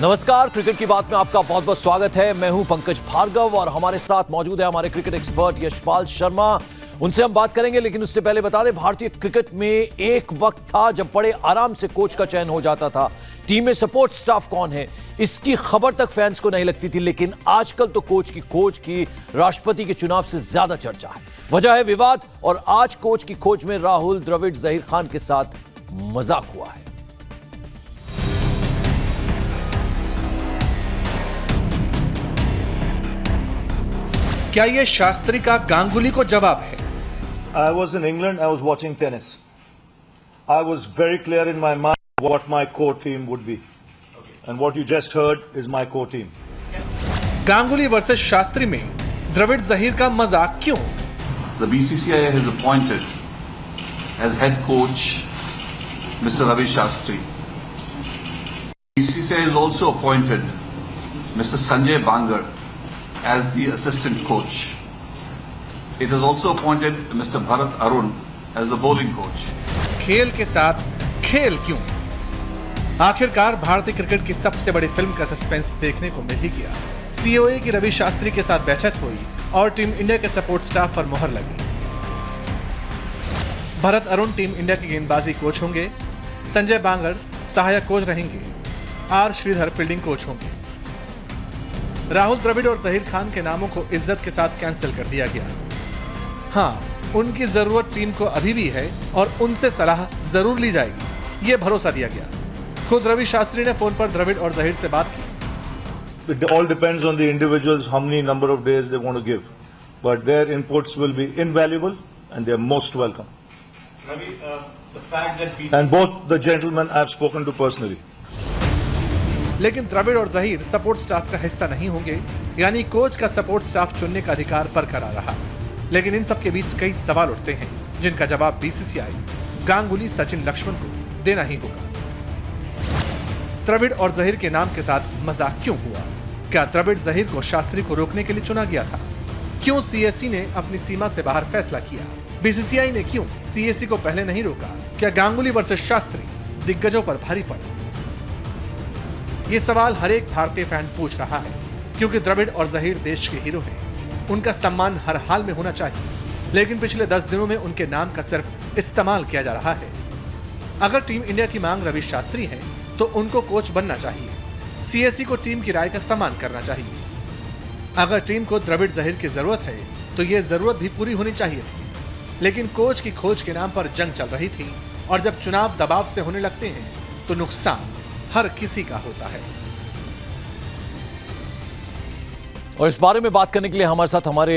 नमस्कार, क्रिकेट की बात में आपका बहुत बहुत स्वागत है। मैं हूं पंकज भार्गव और हमारे साथ मौजूद है हमारे क्रिकेट एक्सपर्ट यशपाल शर्मा। उनसे हम बात करेंगे, लेकिन उससे पहले बता दें, भारतीय क्रिकेट में एक वक्त था जब बड़े आराम से कोच का चयन हो जाता था। टीम में सपोर्ट स्टाफ कौन है इसकी खबर तक फैंस को नहीं लगती थी, लेकिन आजकल तो कोच की राष्ट्रपति के चुनाव से ज्यादा चर्चा है। वजह है विवाद, और आज कोच की खोज में राहुल द्रविड़ जहीर खान के साथ मजाक हुआ है। क्या ये शास्त्री का गांगुली को जवाब है? I was in England, I was watching tennis. I was very clear in my mind what my core team would be. And what you just heard is my core team. Ganguly versus Shastri में द्रविड़ जहीर का मजाक क्यों? The BCCI has appointed as head coach Mr. Ravi Shastri. BCCI has also appointed Mr. Sanjay Bangar as the assistant coach. It has also appointed Mr. Bharat Arun as the bowling coach. खेल के साथ खेल क्यों? आखिरकार भारतीय cricket की सबसे बड़ी फिल्म का सस्पेंस देखने को मिल ही गया। सीओए की रवि शास्त्री के साथ बैठक हुई और टीम इंडिया के सपोर्ट स्टाफ पर मुहर लगी। भरत अरुण टीम इंडिया के गेंदबाजी कोच होंगे, संजय बांगर सहायक कोच रहेंगे, आर श्रीधर फील्डिंग कोच होंगे। राहुल द्रविड़ और जहीर खान के नामों को इज्जत के साथ कैंसिल कर दिया गया। हाँ, उनकी जरूरत टीम को अभी भी है और उनसे सलाह जरूर ली जाएगी, ये भरोसा दिया गया। खुद रवि शास्त्री ने फोन पर द्रविड़ और जहीर से बात की। It all depends on the individuals, how many number of days they want to give. But their inputs will be invaluable and they are most welcome. And both the gentlemen I have spoken to personally. लेकिन द्रविड़ और Zaheer support staff का हिस्सा नहीं होंगे, यानी coach का support staff चुनने का अधिकार बरकरार रहा। लेकिन इन सब के बीच कई सवाल उठते हैं, जिनका जवाब बीसीसीआई, गांगुली, सचिन, लक्ष्मण को देना ही होगा। द्रविड़ और जहीर के नाम के साथ मजाक क्यों हुआ? क्या द्रविड़ जहीर को शास्त्री को रोकने के लिए चुना गया था? क्यों सीएससी ने अपनी सीमा से बाहर फैसला किया? बीसीसीआई ने क्यों सीएससी को पहले नहीं रोका? क्या गांगुली वर्सेस शास्त्री दिग्गजों पर भारी पड़ा? ये सवाल हर एक भारतीय फैन पूछ रहा है, क्योंकि द्रविड़ और जहीर देश के हीरो हैं। उनका सम्मान हर हाल में होना चाहिए, लेकिन पिछले 10 दिनों में उनके नाम का सिर्फ इस्तेमाल किया जा रहा है। अगर टीम इंडिया की मांग रवि शास्त्री है, तो उनको कोच बनना चाहिए। सीएससी को टीम की राय का सम्मान करना चाहिए। अगर टीम को द्रविड़ जहीर की जरूरत है, तो ये जरूरत भी पूरी होनी चाहिए थी। लेकिन कोच की खोज के नाम पर जंग चल रही थी, और जब चुनाव दबाव से होने लगते हैं, तो नुकसान हर किसी का होता है। और इस बारे में बात करने के लिए हमारे साथ हमारे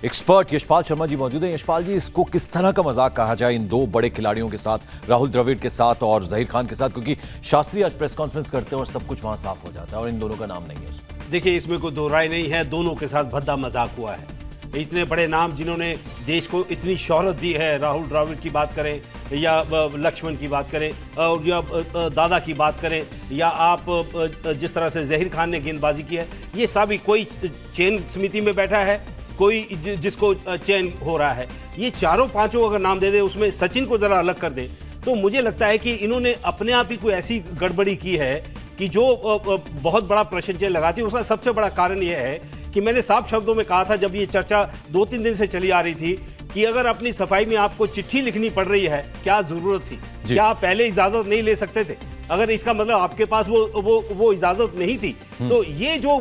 एक्सपर्ट यशपाल शर्मा जी मौजूद हैं। यशपाल जी, इसको किस तरह का मजाक कहा जाए इन दो बड़े खिलाड़ियों के साथ, राहुल द्रविड़ के साथ और जहीर खान के साथ? क्योंकि शास्त्री आज प्रेस कॉन्फ्रेंस करते हैं और सब कुछ वहां साफ हो जाता है और इन दोनों का नाम नहीं है उसमें। देखिए, इसमें कोई दो राय नहीं है, दोनों के साथ भद्दा मजाक हुआ है। इतने बड़े नाम जिन्होंने देश को इतनी शोहरत दी है, राहुल द्रविड़ की बात करें या लक्ष्मण की बात करें, और या दादा की बात करें, या आप जिस तरह से जहीर खान ने गेंदबाजी की है, ये सभी कोई चयन समिति में बैठा है, कोई जिसको चयन हो रहा है, ये चारों पांचों अगर नाम दे दे, उसमें सचिन को जरा अलग कर दे, तो मुझे लगता है कि इन्होंने अपने आप ही कोई ऐसी गड़बड़ी की है कि जो बहुत बड़ा प्रश्न चिन्ह लगाती है। उसका सबसे बड़ा कारण यह है कि मैंने साफ शब्दों में कहा था, जब ये चर्चा 2-3 दिन से चली आ रही थी, कि अगर अपनी सफाई में आपको चिट्ठी लिखनी पड़ रही है, क्या जरूरत थी? क्या आप पहले इजाजत नहीं ले सकते थे? अगर इसका मतलब आपके पास वो इजाजत नहीं थी, तो ये जो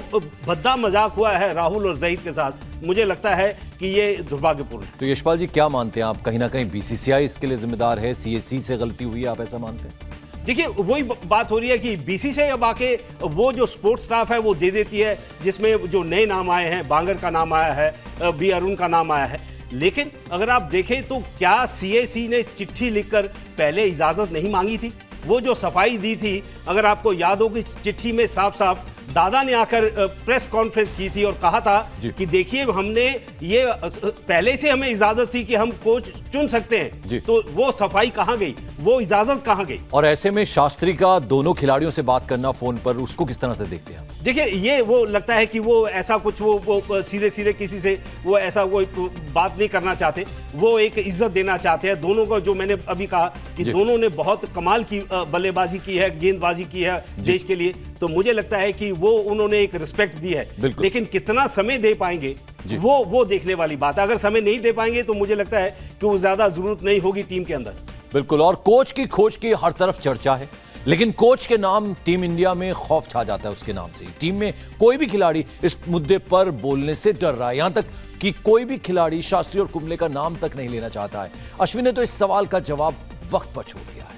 भद्दा मजाक हुआ है राहुल और जहीर के साथ, मुझे लगता है कि ये दुर्भाग्यपूर्ण है। तो यशपाल जी, क्या मानते हैं आप, कहीं ना कहीं बीसीसीआई इसके लिए जिम्मेदार है, सीएससी से गलती हुई है, आप ऐसा मानते हैं? देखिए, वही बात हो रही है कि बीसीसीआई अब आके वो जो स्पोर्ट्स स्टाफ है वो दे देती है, जिसमें जो नए नाम आए हैं, बांगर का नाम आया है, बी अरुण का नाम आया है। लेकिन अगर आप देखें तो क्या सीएससी ने चिट्ठी लिखकर पहले इजाजत नहीं मांगी थी? वो जो सफाई दी थी, अगर आपको याद हो कि चिट्ठी में साफ साफ दादा ने आकर प्रेस कॉन्फ्रेंस की थी और कहा था कि देखिए, हमने ये पहले से हमें इजाजत थी कि हम कोच चुन सकते हैं, तो वो सफाई कहां गई, वो इजाजत कहां गई? और ऐसे में शास्त्री का दोनों खिलाड़ियों से बात करना फोन पर, उसको किस तरह से देखते हैं? देखिए, ये वो लगता है कि वो ऐसा कुछ वो सीधे सीधे किसी से वो ऐसा कोई बात नहीं करना चाहते, वो एक इज्जत देना चाहते हैं। दोनों को जो मैंने अभी कहा कि दोनों ने बहुत कमाल की बल्लेबाजी की है, गेंदबाजी की है देश के लिए, तो मुझे लगता है कि वो उन्होंने एक रिस्पेक्ट दी है। लेकिन कितना समय दे पाएंगे वो देखने वाली बात है। अगर समय नहीं दे पाएंगे तो मुझे लगता है कि वो ज्यादा जरूरत नहीं होगी टीम के अंदर। बिल्कुल, और कोच की खोज की हर तरफ चर्चा है, लेकिन कोच के नाम टीम इंडिया में खौफ छा जाता है उसके नाम से। टीम में कोई भी खिलाड़ी इस मुद्दे पर बोलने से डर रहा है, यहां तक कि कोई भी खिलाड़ी शास्त्री और कुंबले का नाम तक नहीं लेना चाहता है। अश्विन ने तो इस सवाल का जवाब वक्त पर छोड़ दिया है।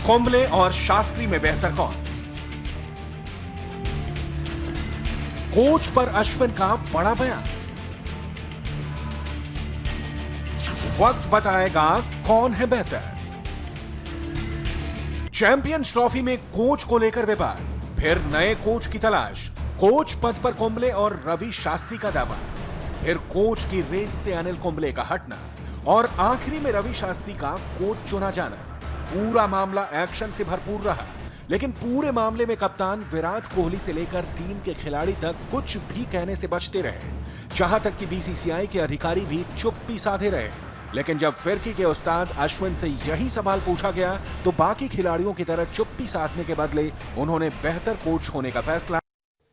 कुंबले और शास्त्री में बेहतर कौन? कोच पर अश्विन का बड़ा बयान। वक्त बताएगा कौन है बेहतर। चैंपियंस ट्रॉफी में कोच को लेकर विवाद, फिर नए कोच की तलाश। कोच पद पर कुंबले और रवि शास्त्री का दावा, फिर कोच की रेस से अनिल कुंबले का हटना और आखिरी में रवि शास्त्री का कोच चुना जाना। पूरा मामला एक्शन से भरपूर रहा, लेकिन पूरे मामले में कप्तान विराट कोहली से लेकर टीम के खिलाड़ी तक कुछ भी कहने से बचते रहे। जहां तक कि बीसीसीआई के अधिकारी भी चुप्पी साधे रहे। लेकिन जब फिरकी के उस्ताद अश्विन से यही सवाल पूछा गया तो बाकी खिलाड़ियों की तरह चुप्पी साधने के बदले उन्होंने बेहतर कोच होने का फैसला।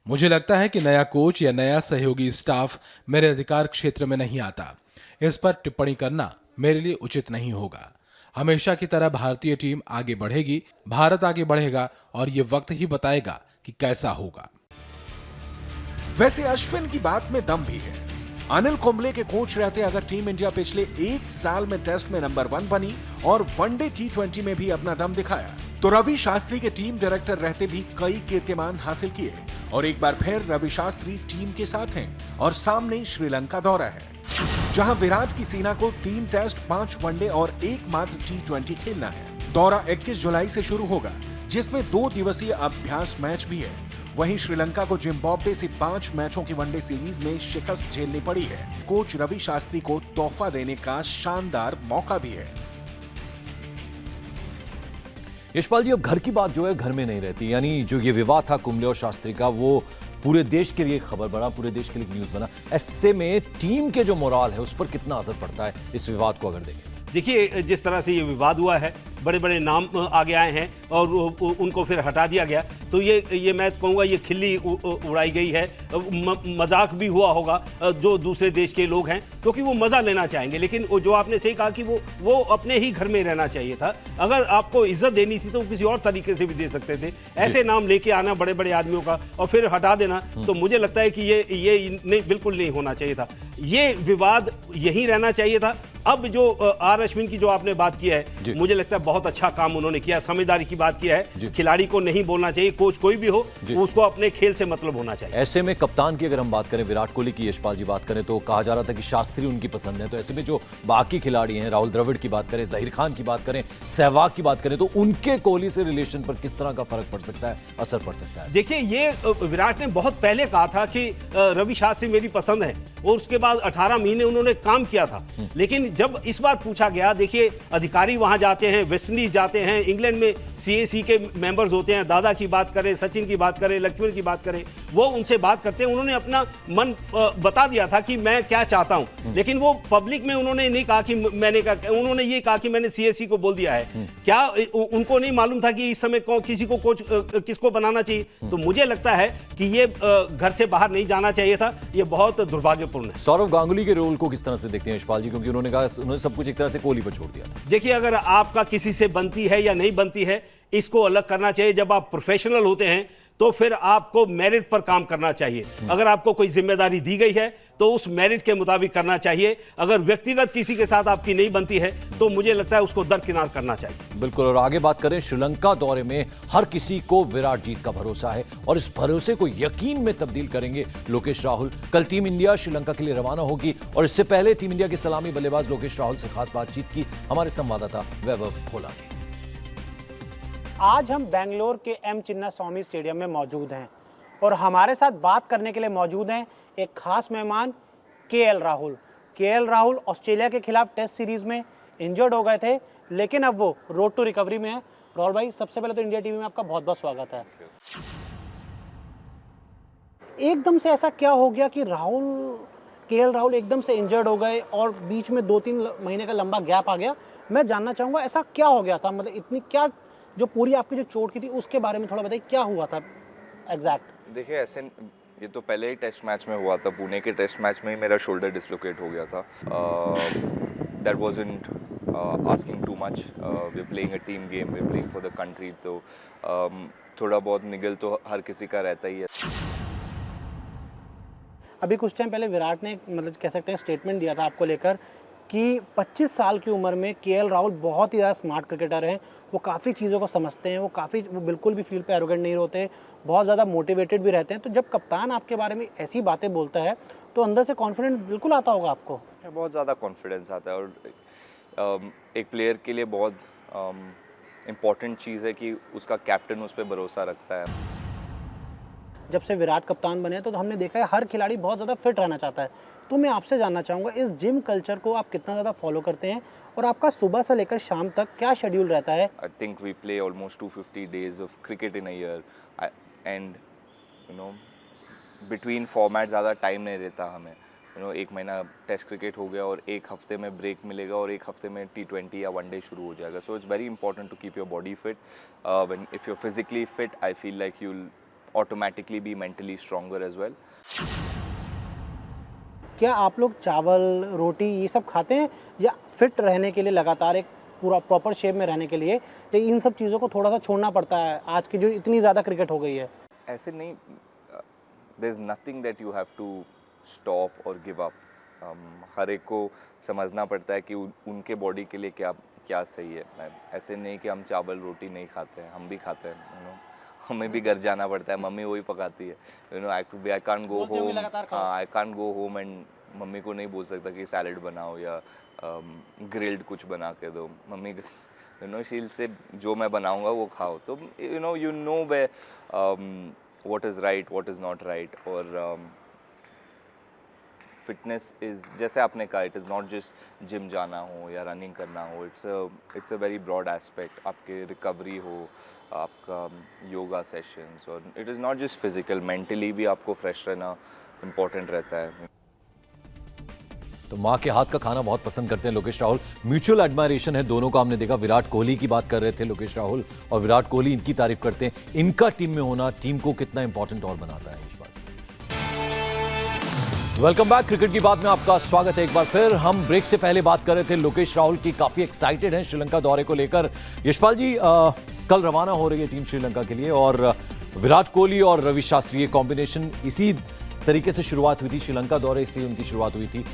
मुझे लगता है कि नया कोच या नया सहयोगी स्टाफ मेरे अधिकार क्षेत्र में नहीं आता। इस पर टिप्पणी करना मेरे लिए उचित नहीं होगा। हमेशा की तरह भारतीय टीम आगे बढ़ेगी, भारत आगे बढ़ेगा और ये वक्त ही बताएगा कि कैसा होगा। वैसे अश्विन की बात में दम भी है। अनिल कुंबले के कोच रहते अगर टीम इंडिया पिछले 1 साल में टेस्ट में नंबर 1 बनी और वनडे T20 में भी अपना दम दिखाया, तो रवि शास्त्री के टीम डायरेक्टर रहते भी कई कीर्तिमान हासिल किए और एक बार फिर रवि शास्त्री टीम के साथ हैं और सामने श्रीलंका दौरा है, जहां विराट की सेना को 3 टेस्ट, 5 वनडे और एकमात्र T20 खेलना है। दौरा 21 जुलाई से शुरू होगा, जिसमें 2 दिवसीय अभ्यास मैच भी है। वहीं श्रीलंका को जिम्बाब्वे से 5 मैचों की वनडे सीरीज में शिकस्त झेलनी पड़ी है। कोच रवि शास्त्री को तोहफा देने का शानदार मौका भी है। यशपाल जी, अब घर की बात जो है घर में नहीं रहती, यानी जो ये विवाद था कुंबले और शास्त्री का, वो पूरे देश के लिए खबर बना, पूरे देश के लिए न्यूज बना। ऐसे में टीम के जो मोराल है उस पर कितना असर पड़ता है इस विवाद को अगर देखें? देखिए, जिस तरह से ये विवाद हुआ है, बड़े बड़े नाम आगे आए हैं और उनको फिर हटा दिया गया, तो ये मैं कहूँगा ये खिल्ली उड़ाई गई है। मजाक भी हुआ होगा जो दूसरे देश के लोग हैं, क्योंकि वो मज़ा लेना चाहेंगे। लेकिन जो आपने सही कहा कि वो अपने ही घर में रहना चाहिए था। अगर आपको इज्जत देनी थी तो किसी और तरीके से भी दे सकते थे। ऐसे नाम लेके आना बड़े बड़े आदमियों का और फिर हटा देना, तो मुझे लगता है कि ये नहीं, बिल्कुल नहीं होना चाहिए था। ये विवाद यहीं रहना चाहिए था। अब जो आर अश्विन की जो आपने बात की है, मुझे लगता है बहुत अच्छा काम उन्होंने किया, समझदारी की बात किया है। खिलाड़ी को नहीं बोलना चाहिए, कोच कोई भी हो उसको अपने खेल से मतलब होना चाहिए। ऐसे में कप्तान की अगर हम बात करें, विराट कोहली की यशपाल जी बात करें, तो कहा जा रहा था कि शास्त्री उनकी पसंद है। तो ऐसे में जो बाकी खिलाड़ी हैं, राहुल द्रविड़ की बात करें, जहीर खान की बात करें, सहवाग की बात करें, तो उनके कोहली से रिलेशन पर किस तरह का फर्क पड़ सकता है, असर पड़ सकता है? देखिए, ये विराट ने बहुत पहले कहा था कि रवि शास्त्री मेरी पसंद है और उसके बाद 18 महीने उन्होंने काम किया था। लेकिन जब इस बार पूछा गया, देखिए अधिकारी वहां जाते हैं, वेस्ट इंडीज जाते हैं, इंग्लैंड में CAC के मेंबर्स होते हैं, दादा की बात करें, सचिन की बात करें, लक्ष्मण की बात करें, वो उनसे बात करते हैं। उन्होंने अपना मन बता दिया था कि मैं क्या चाहता हूं। लेकिन वो पब्लिक में उन्होंने नहीं कहा कि मैंने कहा, उन्होंने ये कहा कि मैंने CAC को बोल दिया है। क्या उनको नहीं मालूम था कि इस समय किसी को कोच किसको बनाना चाहिए? तो मुझे लगता है कि ये घर से बाहर नहीं जाना चाहिए था। ये बहुत दुर्भाग्यपूर्ण है। सौरव गांगुली के रोल को किस तरह से देखते हैं यशपाल जी, क्योंकि उन्होंने कहा उन्होंने सब कुछ एक तरह से कोहली पर छोड़ दिया था? देखिए, अगर आपका किसी से बनती है या नहीं बनती है, इसको अलग करना चाहिए। जब आप प्रोफेशनल होते हैं तो फिर आपको मेरिट पर काम करना चाहिए। अगर आपको कोई जिम्मेदारी दी गई है तो उस मेरिट के मुताबिक करना चाहिए। अगर व्यक्तिगत किसी के साथ आपकी नहीं बनती है तो मुझे लगता है उसको दरकिनार करना चाहिए। बिल्कुल। और आगे बात करें, श्रीलंका दौरे में हर किसी को विराट जीत का भरोसा है और इस भरोसे को यकीन में तब्दील करेंगे लोकेश राहुल। कल टीम इंडिया श्रीलंका के लिए रवाना होगी और इससे पहले टीम इंडिया के सलामी बल्लेबाज लोकेश राहुल से खास बातचीत की हमारे संवाददाता वैभव भोला ने। आज हम बेंगलोर के M चिन्नास्वामी स्टेडियम में मौजूद हैं और हमारे साथ बात करने के लिए मौजूद हैं एक खास मेहमान KL Rahul. KL Rahul Australia के खिलाफ टेस्ट सीरीज में इंजर्ड हो गए थे, लेकिन अब वो रोड टू रिकवरी में है। राहुल भाई, सबसे पहले तो इंडिया टीवी में आपका बहुत बहुत स्वागत है। एकदम से ऐसा क्या हो गया कि KL राहुल एकदम से इंजर्ड हो गए और बीच में 2-3 महीने का लंबा गैप आ गया? मैं जानना चाहूँगा ऐसा क्या हो गया था, मतलब इतनी क्या जो पूरी आपकी जो चोट की थी उसके बारे में थोड़ा बताइए, क्या हुआ था एग्जैक्ट? देखिए ऐसे ये तो पहले ही टेस्ट मैच में हुआ था, पुणे के टेस्ट मैच में ही मेरा शोल्डर डिसलोकेट हो गया था। That wasn't asking too much, we are playing a team game, we are playing for the country, तो थोड़ा बहुत निगल तो हर किसी का रहता ही है। अभी कुछ टाइम पहले विराट ने मतलब कह सकते हैं स्टेटमेंट दिया था आपको लेकर कि 25 साल की उम्र में केएल राहुल बहुत ही ज़्यादा स्मार्ट क्रिकेटर हैं, वो काफ़ी चीज़ों को समझते हैं, वो बिल्कुल भी फील्ड पे एरोगेंट नहीं होते, बहुत ज़्यादा मोटिवेटेड भी रहते हैं। तो जब कप्तान आपके बारे में ऐसी बातें बोलता है तो अंदर से कॉन्फिडेंस बिल्कुल आता होगा आपको? बहुत ज़्यादा कॉन्फिडेंस आता है, और एक प्लेयर के लिए बहुत इम्पॉर्टेंट चीज़ है कि उसका कैप्टन उस पर भरोसा रखता है। जब से विराट कप्तान बने तो हमने देखा है हर खिलाड़ी बहुत ज़्यादा फिट रहना चाहता है। तो मैं आपसे जानना चाहूँगा इस जिम कल्चर को आप कितना ज़्यादा फॉलो करते हैं और आपका सुबह से लेकर शाम तक क्या शेड्यूल रहता है? I think we play almost 250 days of cricket in a year, and you know between formats ज़्यादा टाइम नहीं रहता हमें। एक महीना टेस्ट क्रिकेट हो गया और एक हफ्ते में ब्रेक मिलेगा और एक हफ्ते में T20 या वनडे शुरू हो जाएगा। So it's very important to keep your body fit. When if you physically fit, I feel like you will automatically be mentally stronger as well. क्या आप लोग चावल रोटी ये सब खाते हैं या फिट रहने के लिए लगातार एक पूरा प्रॉपर शेप में रहने के लिए या इन सब चीज़ों को थोड़ा सा छोड़ना पड़ता है आज की जो इतनी ज़्यादा क्रिकेट हो गई है? ऐसे नहीं, there is nothing that you have to stop और गिव अप। हर एक को समझना पड़ता है कि उनके बॉडी के लिए क्या सही है। ऐसे नहीं कि हम चावल रोटी नहीं खाते हैं, हम भी खाते हैं। हमें भी घर जाना पड़ता है, मम्मी वही पकाती है। I can't go home, I can't go home and mummy को नहीं बोल सकता कि सैलड बनाओ या ग्रिल्ड कुछ बना के दो। मम्मी शील से जो मैं बनाऊंगा वो खाओ। तो you know what is right, what is not right. और फिटनेस इज़, जैसे आपने कहा, it is not just gym जाना हो या रनिंग करना हो, it's a very broad aspect. आपके रिकवरी हो, आपका योगा सेशंस, और it is not just physical, mentally भी आपको फ्रेश रहना इम्पोर्टेंट रहता है। तो माँ के हाथ का खाना बहुत पसंद करते हैं लोकेश राहुल। म्यूचुअल एडमायरेशन है दोनों का। हमने देखा विराट कोहली की बात कर रहे थे लोकेश राहुल, और विराट कोहली इनकी तारीफ करते हैं। इनका टीम में होना टीम को कितना इंपॉर्टेंट और बनाता है इस बात। वेलकम बैक, क्रिकेट की बात में आपका स्वागत है एक बार फिर। हम ब्रेक से पहले बात कर रहे थे लोकेश राहुल की, काफी एक्साइटेड हैं श्रीलंका दौरे को लेकर। यशपाल जी, कल रवाना हो रही है टीम श्रीलंका के लिए, और विराट कोहली और रवि शास्त्री ये कॉम्बिनेशन इसी तरीके से शुरुआत हुई थी, श्रीलंका दौरे से उनकी शुरुआत हुई थी।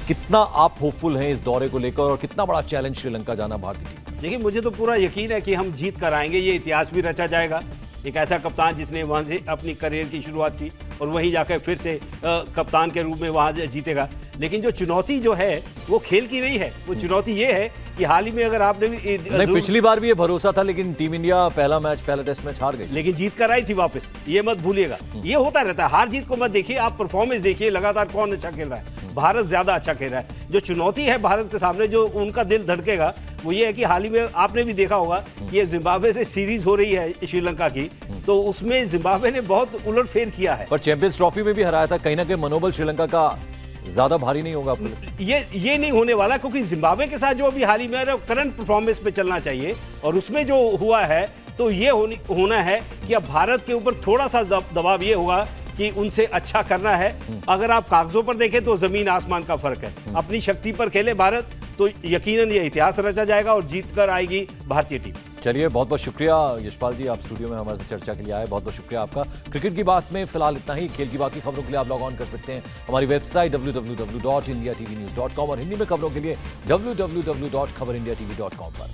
कितना आप होपफुल हैं इस दौरे को लेकर, और कितना बड़ा चैलेंज श्रीलंका जाना भारतीय टीम? देखिए, मुझे तो पूरा यकीन है कि हम जीत कर आएंगे। ये इतिहास भी रचा जाएगा। एक ऐसा कप्तान जिसने वहाँ से अपनी करियर की शुरुआत की और वहीं जाकर फिर से कप्तान के रूप में वहाँ जीतेगा। लेकिन जो चुनौती जो है वो खेल की नहीं है, वो चुनौती ये है कि हाल ही में अगर आपने भी नहीं, पिछली बार भी ये भरोसा था, लेकिन टीम इंडिया पहला टेस्ट मैच हार गई, लेकिन जीत कर आई थी वापस। ये मत भूलिएगा, ये होता रहता है। हार जीत को मत देखिए, आप परफॉर्मेंस देखिए, लगातार कौन अच्छा खेल रहा है। भारत ज्यादा अच्छा खेल रहा है। जो चुनौती है भारत के सामने, जो उनका दिल धड़केगा, वो ये है कि हाल ही में आपने भी देखा होगा कि ये जिम्बाब्वे से सीरीज हो रही है श्रीलंका की, तो उसमें जिम्बाब्वे ने बहुत उलटफेर किया है। पर चैंपियंस ट्रॉफी में भी हराया था। कहीं ना कहीं मनोबल श्रीलंका का ज्यादा भारी नहीं होगा? ये नहीं होने वाला, क्योंकि जिम्बाब्वे के साथ जो अभी हाल ही में करंट परफॉर्मेंस पे चलना चाहिए, और उसमें जो हुआ है तो ये होना है कि अब भारत के ऊपर थोड़ा सा दबाव ये होगा कि उनसे अच्छा करना है। अगर आप कागजों पर देखें तो जमीन आसमान का फर्क है। अपनी शक्ति पर खेले भारत तो यकीनन ये इतिहास रचा जाएगा और जीत कर आएगी भारतीय टीम। चलिए, बहुत बहुत शुक्रिया यशपाल जी, आप स्टूडियो में हमारे साथ चर्चा के लिए आए। बहुत बहुत शुक्रिया आपका। क्रिकेट की बात में फिलहाल इतना ही। खेल की बाकी खबरों के लिए आप लॉग ऑन कर सकते हैं हमारी वेबसाइट www.indiatvnews.com और हिंदी में खबरों के लिए www.khaberindiatv.com पर।